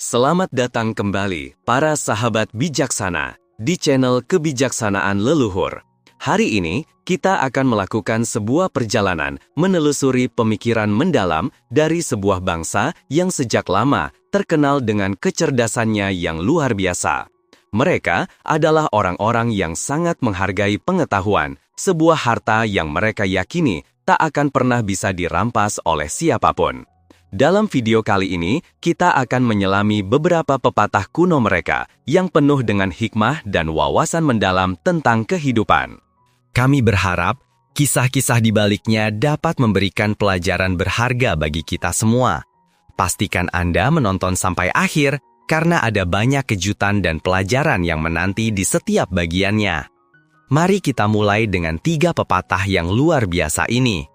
Selamat datang kembali, para sahabat bijaksana, di channel Kebijaksanaan Leluhur. Hari ini, kita akan melakukan sebuah perjalanan menelusuri pemikiran mendalam dari sebuah bangsa yang sejak lama terkenal dengan kecerdasannya yang luar biasa. Mereka adalah orang-orang yang sangat menghargai pengetahuan, sebuah harta yang mereka yakini tak akan pernah bisa dirampas oleh siapapun. Dalam video kali ini, kita akan menyelami beberapa pepatah kuno mereka yang penuh dengan hikmah dan wawasan mendalam tentang kehidupan. Kami berharap kisah-kisah di baliknya dapat memberikan pelajaran berharga bagi kita semua. Pastikan Anda menonton sampai akhir karena ada banyak kejutan dan pelajaran yang menanti di setiap bagiannya. Mari kita mulai dengan 3 pepatah yang luar biasa ini.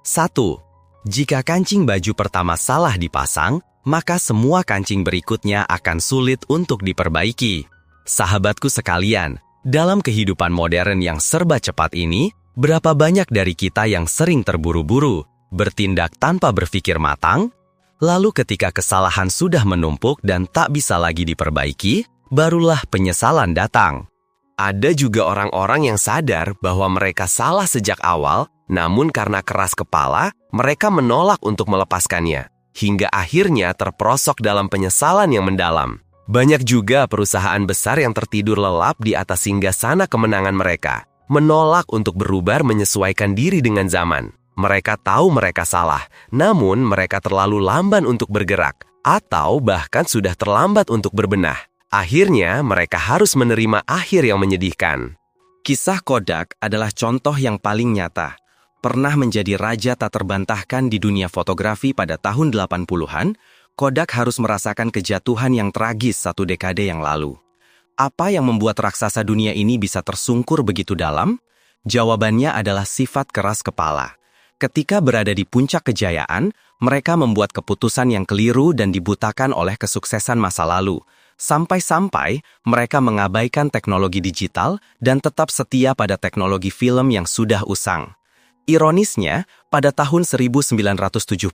1. Jika kancing baju pertama salah dipasang, maka semua kancing berikutnya akan sulit untuk diperbaiki. Sahabatku sekalian, dalam kehidupan modern yang serba cepat ini, berapa banyak dari kita yang sering terburu-buru, bertindak tanpa berpikir matang? Lalu ketika kesalahan sudah menumpuk dan tak bisa lagi diperbaiki, barulah penyesalan datang. Ada juga orang-orang yang sadar bahwa mereka salah sejak awal, namun karena keras kepala, mereka menolak untuk melepaskannya, hingga akhirnya terperosok dalam penyesalan yang mendalam. Banyak juga perusahaan besar yang tertidur lelap di atas singgasana kemenangan mereka, menolak untuk berubah menyesuaikan diri dengan zaman. Mereka tahu mereka salah, namun mereka terlalu lamban untuk bergerak, atau bahkan sudah terlambat untuk berbenah. Akhirnya, mereka harus menerima akhir yang menyedihkan. Kisah Kodak adalah contoh yang paling nyata. Pernah menjadi raja tak terbantahkan di dunia fotografi pada tahun 80-an, Kodak harus merasakan kejatuhan yang tragis 1 dekade yang lalu. Apa yang membuat raksasa dunia ini bisa tersungkur begitu dalam? Jawabannya adalah sifat keras kepala. Ketika berada di puncak kejayaan, mereka membuat keputusan yang keliru dan dibutakan oleh kesuksesan masa lalu. Sampai-sampai mereka mengabaikan teknologi digital dan tetap setia pada teknologi film yang sudah usang. Ironisnya, pada tahun 1975,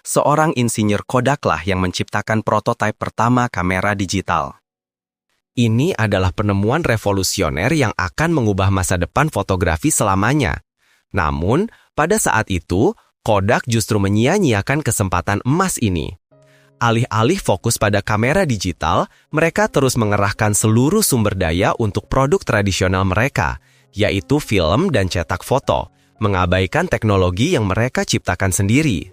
seorang insinyur Kodaklah yang menciptakan prototipe pertama kamera digital. Ini adalah penemuan revolusioner yang akan mengubah masa depan fotografi selamanya. Namun, pada saat itu, Kodak justru menyia-nyiakan kesempatan emas ini. Alih-alih fokus pada kamera digital, mereka terus mengerahkan seluruh sumber daya untuk produk tradisional mereka, yaitu film dan cetak foto, mengabaikan teknologi yang mereka ciptakan sendiri.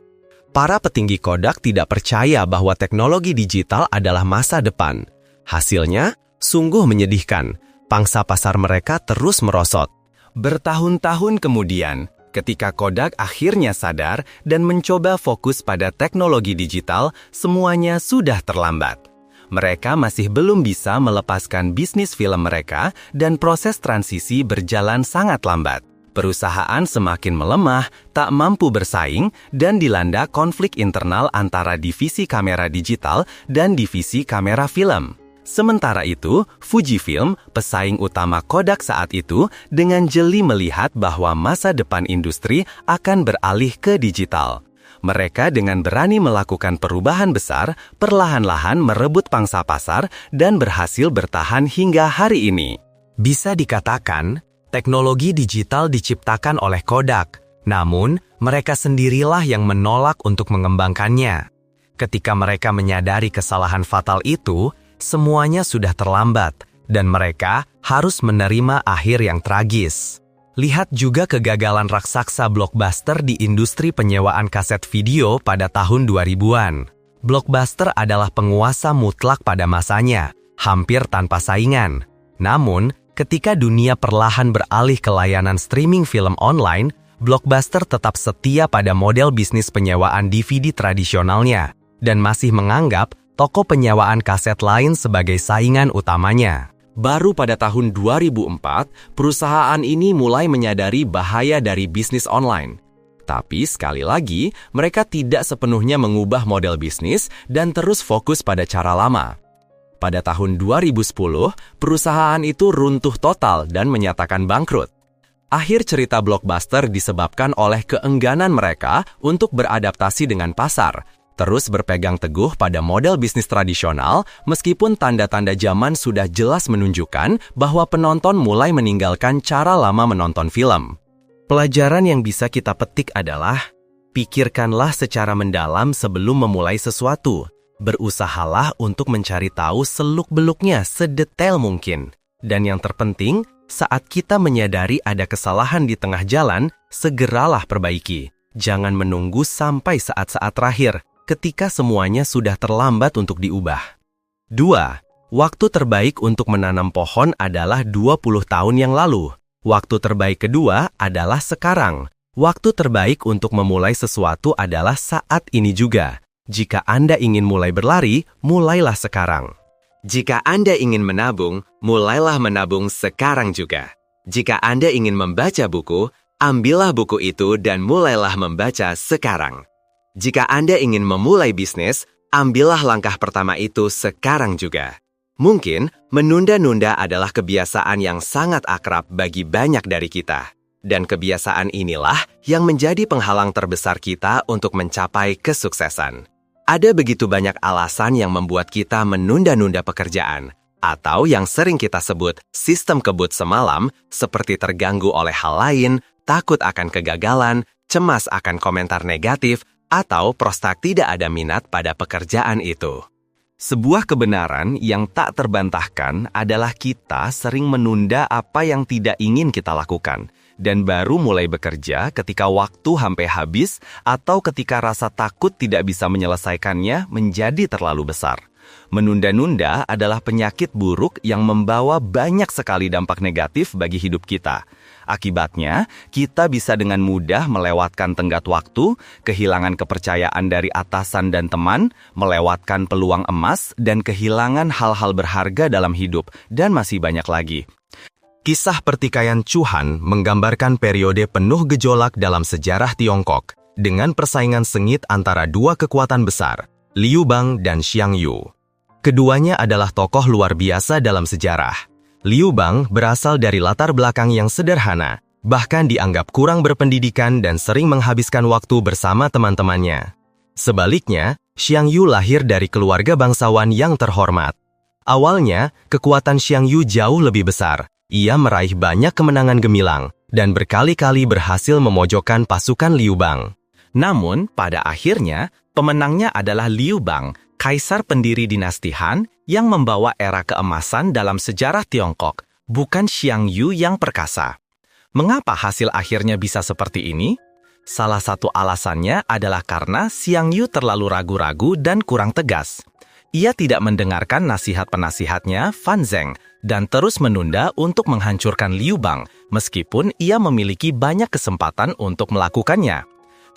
Para petinggi Kodak tidak percaya bahwa teknologi digital adalah masa depan. Hasilnya, sungguh menyedihkan. Pangsa pasar mereka terus merosot. Bertahun-tahun kemudian, ketika Kodak akhirnya sadar dan mencoba fokus pada teknologi digital, semuanya sudah terlambat. Mereka masih belum bisa melepaskan bisnis film mereka dan proses transisi berjalan sangat lambat. Perusahaan semakin melemah, tak mampu bersaing, dan dilanda konflik internal antara divisi kamera digital dan divisi kamera film. Sementara itu, Fujifilm, pesaing utama Kodak saat itu, dengan jeli melihat bahwa masa depan industri akan beralih ke digital. Mereka dengan berani melakukan perubahan besar, perlahan-lahan merebut pangsa pasar dan berhasil bertahan hingga hari ini. Bisa dikatakan, teknologi digital diciptakan oleh Kodak, namun mereka sendirilah yang menolak untuk mengembangkannya. Ketika mereka menyadari kesalahan fatal itu, semuanya sudah terlambat, dan mereka harus menerima akhir yang tragis. Lihat juga kegagalan raksasa Blockbuster di industri penyewaan kaset video pada tahun 2000-an. Blockbuster adalah penguasa mutlak pada masanya, hampir tanpa saingan. Namun, ketika dunia perlahan beralih ke layanan streaming film online, Blockbuster tetap setia pada model bisnis penyewaan DVD tradisionalnya, dan masih menganggap toko penyewaan kaset lain sebagai saingan utamanya. Baru pada tahun 2004, perusahaan ini mulai menyadari bahaya dari bisnis online. Tapi sekali lagi, mereka tidak sepenuhnya mengubah model bisnis dan terus fokus pada cara lama. Pada tahun 2010, perusahaan itu runtuh total dan menyatakan bangkrut. Akhir cerita Blockbuster disebabkan oleh keengganan mereka untuk beradaptasi dengan pasar, terus berpegang teguh pada model bisnis tradisional meskipun tanda-tanda zaman sudah jelas menunjukkan bahwa penonton mulai meninggalkan cara lama menonton film. Pelajaran yang bisa kita petik adalah, pikirkanlah secara mendalam sebelum memulai sesuatu. Berusahalah untuk mencari tahu seluk-beluknya sedetail mungkin. Dan yang terpenting, saat kita menyadari ada kesalahan di tengah jalan, segeralah perbaiki. Jangan menunggu sampai saat-saat terakhir, ketika semuanya sudah terlambat untuk diubah. 2. Waktu terbaik untuk menanam pohon adalah 20 tahun yang lalu. Waktu terbaik kedua adalah sekarang. Waktu terbaik untuk memulai sesuatu adalah saat ini juga. Jika Anda ingin mulai berlari, mulailah sekarang. Jika Anda ingin menabung, mulailah menabung sekarang juga. Jika Anda ingin membaca buku, ambillah buku itu dan mulailah membaca sekarang. Jika Anda ingin memulai bisnis, ambillah langkah pertama itu sekarang juga. Mungkin, menunda-nunda adalah kebiasaan yang sangat akrab bagi banyak dari kita. Dan kebiasaan inilah yang menjadi penghalang terbesar kita untuk mencapai kesuksesan. Ada begitu banyak alasan yang membuat kita menunda-nunda pekerjaan, atau yang sering kita sebut sistem kebut semalam, seperti terganggu oleh hal lain, takut akan kegagalan, cemas akan komentar negatif, atau prostak tidak ada minat pada pekerjaan itu. Sebuah kebenaran yang tak terbantahkan adalah kita sering menunda apa yang tidak ingin kita lakukan, dan baru mulai bekerja ketika waktu hampir habis atau ketika rasa takut tidak bisa menyelesaikannya menjadi terlalu besar. Menunda-nunda adalah penyakit buruk yang membawa banyak sekali dampak negatif bagi hidup kita. Akibatnya, kita bisa dengan mudah melewatkan tenggat waktu, kehilangan kepercayaan dari atasan dan teman, melewatkan peluang emas, dan kehilangan hal-hal berharga dalam hidup, dan masih banyak lagi. Kisah pertikaian Chuhan menggambarkan periode penuh gejolak dalam sejarah Tiongkok, dengan persaingan sengit antara dua kekuatan besar, Liu Bang dan Xiang Yu. Keduanya adalah tokoh luar biasa dalam sejarah. Liu Bang berasal dari latar belakang yang sederhana, bahkan dianggap kurang berpendidikan dan sering menghabiskan waktu bersama teman-temannya. Sebaliknya, Xiang Yu lahir dari keluarga bangsawan yang terhormat. Awalnya, kekuatan Xiang Yu jauh lebih besar. Ia meraih banyak kemenangan gemilang dan berkali-kali berhasil memojokkan pasukan Liu Bang. Namun, pada akhirnya, pemenangnya adalah Liu Bang, kaisar pendiri dinasti Han yang membawa era keemasan dalam sejarah Tiongkok, bukan Xiang Yu yang perkasa. Mengapa hasil akhirnya bisa seperti ini? Salah satu alasannya adalah karena Xiang Yu terlalu ragu-ragu dan kurang tegas. Ia tidak mendengarkan nasihat penasihatnya, Fan Zheng, dan terus menunda untuk menghancurkan Liu Bang, meskipun ia memiliki banyak kesempatan untuk melakukannya.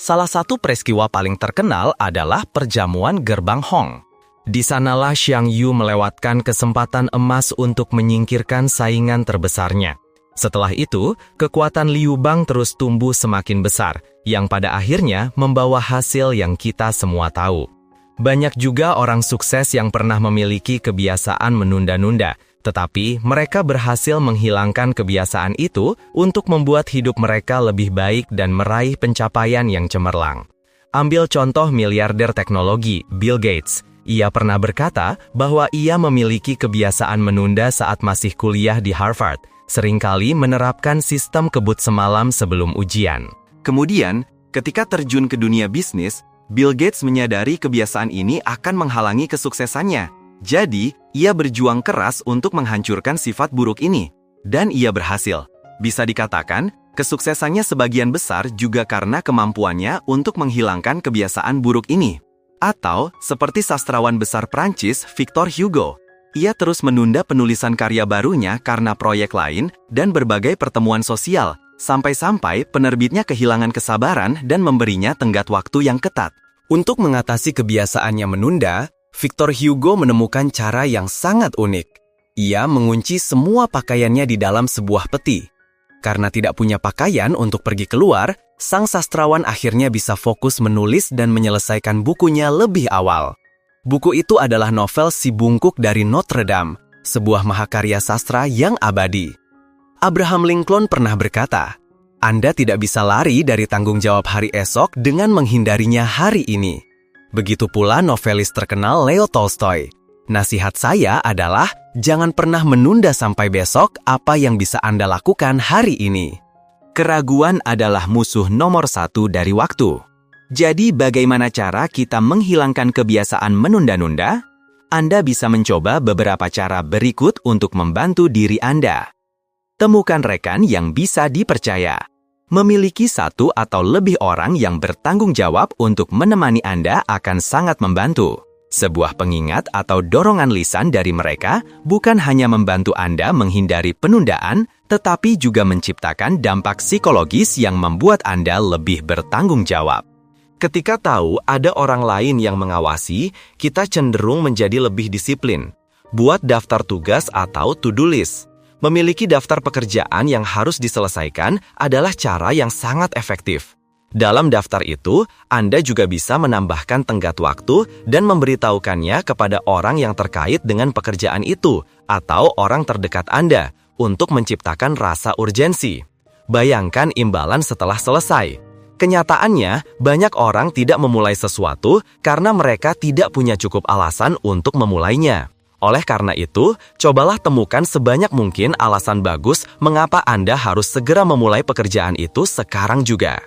Salah satu peristiwa paling terkenal adalah perjamuan Gerbang Hong. Di sanalah Xiang Yu melewatkan kesempatan emas untuk menyingkirkan saingan terbesarnya. Setelah itu, kekuatan Liu Bang terus tumbuh semakin besar, yang pada akhirnya membawa hasil yang kita semua tahu. Banyak juga orang sukses yang pernah memiliki kebiasaan menunda-nunda, tetapi mereka berhasil menghilangkan kebiasaan itu untuk membuat hidup mereka lebih baik dan meraih pencapaian yang cemerlang. Ambil contoh miliarder teknologi, Bill Gates. Ia pernah berkata bahwa ia memiliki kebiasaan menunda saat masih kuliah di Harvard, seringkali menerapkan sistem kebut semalam sebelum ujian. Kemudian, ketika terjun ke dunia bisnis, Bill Gates menyadari kebiasaan ini akan menghalangi kesuksesannya. Jadi, ia berjuang keras untuk menghancurkan sifat buruk ini. Dan ia berhasil. Bisa dikatakan, kesuksesannya sebagian besar juga karena kemampuannya untuk menghilangkan kebiasaan buruk ini. Atau, seperti sastrawan besar Prancis, Victor Hugo. Ia terus menunda penulisan karya barunya karena proyek lain dan berbagai pertemuan sosial, sampai-sampai penerbitnya kehilangan kesabaran dan memberinya tenggat waktu yang ketat. Untuk mengatasi kebiasaannya menunda, Victor Hugo menemukan cara yang sangat unik. Ia mengunci semua pakaiannya di dalam sebuah peti. Karena tidak punya pakaian untuk pergi keluar, sang sastrawan akhirnya bisa fokus menulis dan menyelesaikan bukunya lebih awal. Buku itu adalah novel Si Bungkuk dari Notre Dame, sebuah mahakarya sastra yang abadi. Abraham Lincoln pernah berkata, "Anda tidak bisa lari dari tanggung jawab hari esok dengan menghindarinya hari ini." Begitu pula novelis terkenal Leo Tolstoy. Nasihat saya adalah jangan pernah menunda sampai besok apa yang bisa Anda lakukan hari ini. Keraguan adalah musuh nomor 1 dari waktu. Jadi bagaimana cara kita menghilangkan kebiasaan menunda-nunda? Anda bisa mencoba beberapa cara berikut untuk membantu diri Anda. Temukan rekan yang bisa dipercaya. Memiliki 1 atau lebih orang yang bertanggung jawab untuk menemani Anda akan sangat membantu. Sebuah pengingat atau dorongan lisan dari mereka bukan hanya membantu Anda menghindari penundaan, tetapi juga menciptakan dampak psikologis yang membuat Anda lebih bertanggung jawab. Ketika tahu ada orang lain yang mengawasi, kita cenderung menjadi lebih disiplin. Buat daftar tugas atau to-do list. Memiliki daftar pekerjaan yang harus diselesaikan adalah cara yang sangat efektif. Dalam daftar itu, Anda juga bisa menambahkan tenggat waktu dan memberitahukannya kepada orang yang terkait dengan pekerjaan itu atau orang terdekat Anda untuk menciptakan rasa urgensi. Bayangkan imbalan setelah selesai. Kenyataannya, banyak orang tidak memulai sesuatu karena mereka tidak punya cukup alasan untuk memulainya. Oleh karena itu, cobalah temukan sebanyak mungkin alasan bagus mengapa Anda harus segera memulai pekerjaan itu sekarang juga.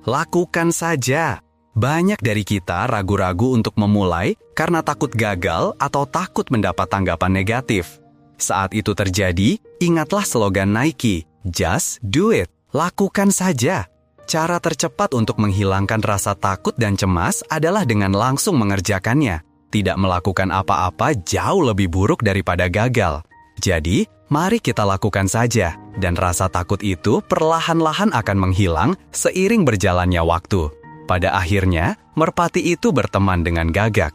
Lakukan saja. Banyak dari kita ragu-ragu untuk memulai karena takut gagal atau takut mendapat tanggapan negatif. Saat itu terjadi, ingatlah slogan Nike, "Just do it." Lakukan saja. Cara tercepat untuk menghilangkan rasa takut dan cemas adalah dengan langsung mengerjakannya. Tidak melakukan apa-apa jauh lebih buruk daripada gagal. Jadi, mari kita lakukan saja, dan rasa takut itu perlahan-lahan akan menghilang seiring berjalannya waktu. Pada akhirnya, merpati itu berteman dengan gagak.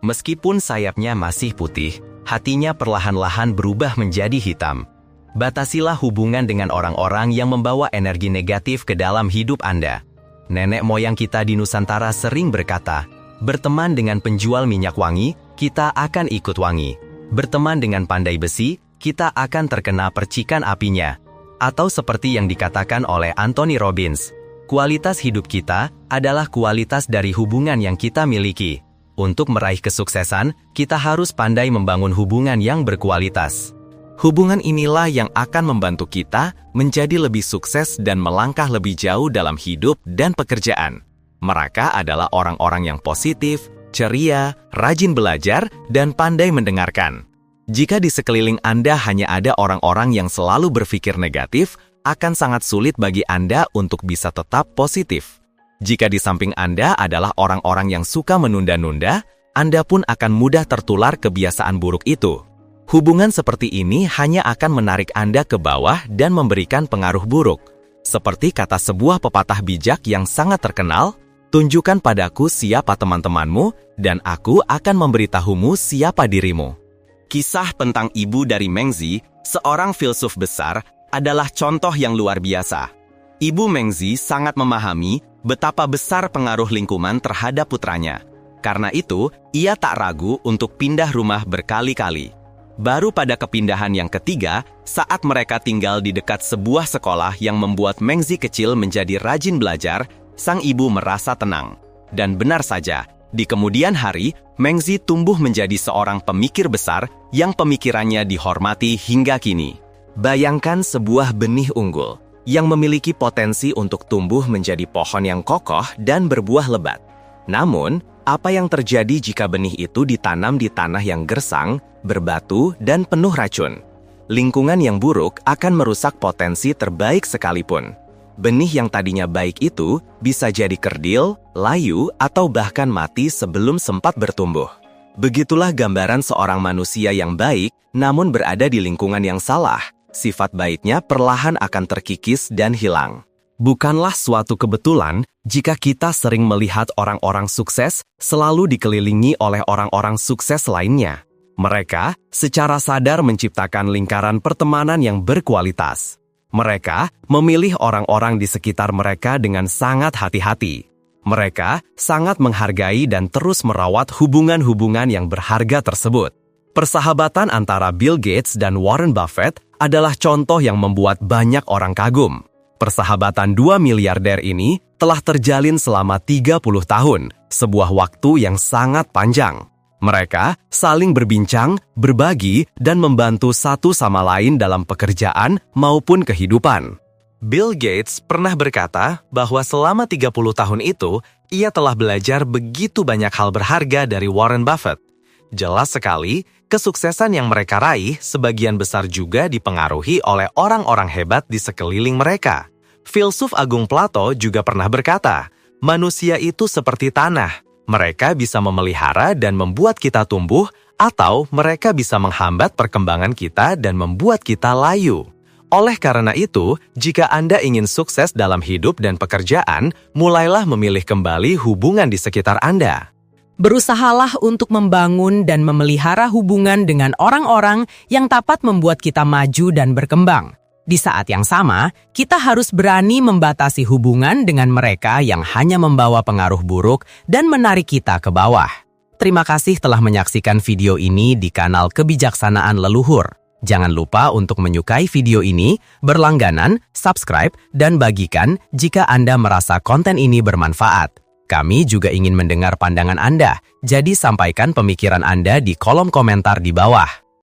Meskipun sayapnya masih putih, hatinya perlahan-lahan berubah menjadi hitam. Batasilah hubungan dengan orang-orang yang membawa energi negatif ke dalam hidup Anda. Nenek moyang kita di Nusantara sering berkata, berteman dengan penjual minyak wangi, kita akan ikut wangi. Berteman dengan pandai besi, kita akan terkena percikan apinya. Atau seperti yang dikatakan oleh Anthony Robbins, kualitas hidup kita adalah kualitas dari hubungan yang kita miliki. Untuk meraih kesuksesan, kita harus pandai membangun hubungan yang berkualitas. Hubungan inilah yang akan membantu kita menjadi lebih sukses dan melangkah lebih jauh dalam hidup dan pekerjaan. Mereka adalah orang-orang yang positif, ceria, rajin belajar, dan pandai mendengarkan. Jika di sekeliling Anda hanya ada orang-orang yang selalu berpikir negatif, akan sangat sulit bagi Anda untuk bisa tetap positif. Jika di samping Anda adalah orang-orang yang suka menunda-nunda, Anda pun akan mudah tertular kebiasaan buruk itu. Hubungan seperti ini hanya akan menarik Anda ke bawah dan memberikan pengaruh buruk. Seperti kata sebuah pepatah bijak yang sangat terkenal, tunjukkan padaku siapa teman-temanmu, dan aku akan memberitahumu siapa dirimu. Kisah tentang ibu dari Mengzi, seorang filsuf besar, adalah contoh yang luar biasa. Ibu Mengzi sangat memahami betapa besar pengaruh lingkungan terhadap putranya. Karena itu, ia tak ragu untuk pindah rumah berkali-kali. Baru pada kepindahan yang ketiga, saat mereka tinggal di dekat sebuah sekolah yang membuat Mengzi kecil menjadi rajin belajar, sang ibu merasa tenang. Dan benar saja, di kemudian hari, Mengzi tumbuh menjadi seorang pemikir besar yang pemikirannya dihormati hingga kini. Bayangkan sebuah benih unggul yang memiliki potensi untuk tumbuh menjadi pohon yang kokoh dan berbuah lebat. Namun, apa yang terjadi jika benih itu ditanam di tanah yang gersang, berbatu, dan penuh racun? Lingkungan yang buruk akan merusak potensi terbaik sekalipun. Benih yang tadinya baik itu bisa jadi kerdil, layu, atau bahkan mati sebelum sempat bertumbuh. Begitulah gambaran seorang manusia yang baik, namun berada di lingkungan yang salah. Sifat baiknya perlahan akan terkikis dan hilang. Bukanlah suatu kebetulan jika kita sering melihat orang-orang sukses selalu dikelilingi oleh orang-orang sukses lainnya. Mereka secara sadar menciptakan lingkaran pertemanan yang berkualitas. Mereka memilih orang-orang di sekitar mereka dengan sangat hati-hati. Mereka sangat menghargai dan terus merawat hubungan-hubungan yang berharga tersebut. Persahabatan antara Bill Gates dan Warren Buffett adalah contoh yang membuat banyak orang kagum. Persahabatan 2 miliarder ini telah terjalin selama 30 tahun, sebuah waktu yang sangat panjang. Mereka saling berbincang, berbagi, dan membantu satu sama lain dalam pekerjaan maupun kehidupan. Bill Gates pernah berkata bahwa selama 30 tahun itu, ia telah belajar begitu banyak hal berharga dari Warren Buffett. Jelas sekali, kesuksesan yang mereka raih sebagian besar juga dipengaruhi oleh orang-orang hebat di sekeliling mereka. Filsuf Agung Plato juga pernah berkata, manusia itu seperti tanah. Mereka bisa memelihara dan membuat kita tumbuh, atau mereka bisa menghambat perkembangan kita dan membuat kita layu. Oleh karena itu, jika Anda ingin sukses dalam hidup dan pekerjaan, mulailah memilih kembali hubungan di sekitar Anda. Berusahalah untuk membangun dan memelihara hubungan dengan orang-orang yang dapat membuat kita maju dan berkembang. Di saat yang sama, kita harus berani membatasi hubungan dengan mereka yang hanya membawa pengaruh buruk dan menarik kita ke bawah. Terima kasih telah menyaksikan video ini di kanal Kebijaksanaan Leluhur. Jangan lupa untuk menyukai video ini, berlangganan, subscribe, dan bagikan jika Anda merasa konten ini bermanfaat. Kami juga ingin mendengar pandangan Anda, jadi sampaikan pemikiran Anda di kolom komentar di bawah.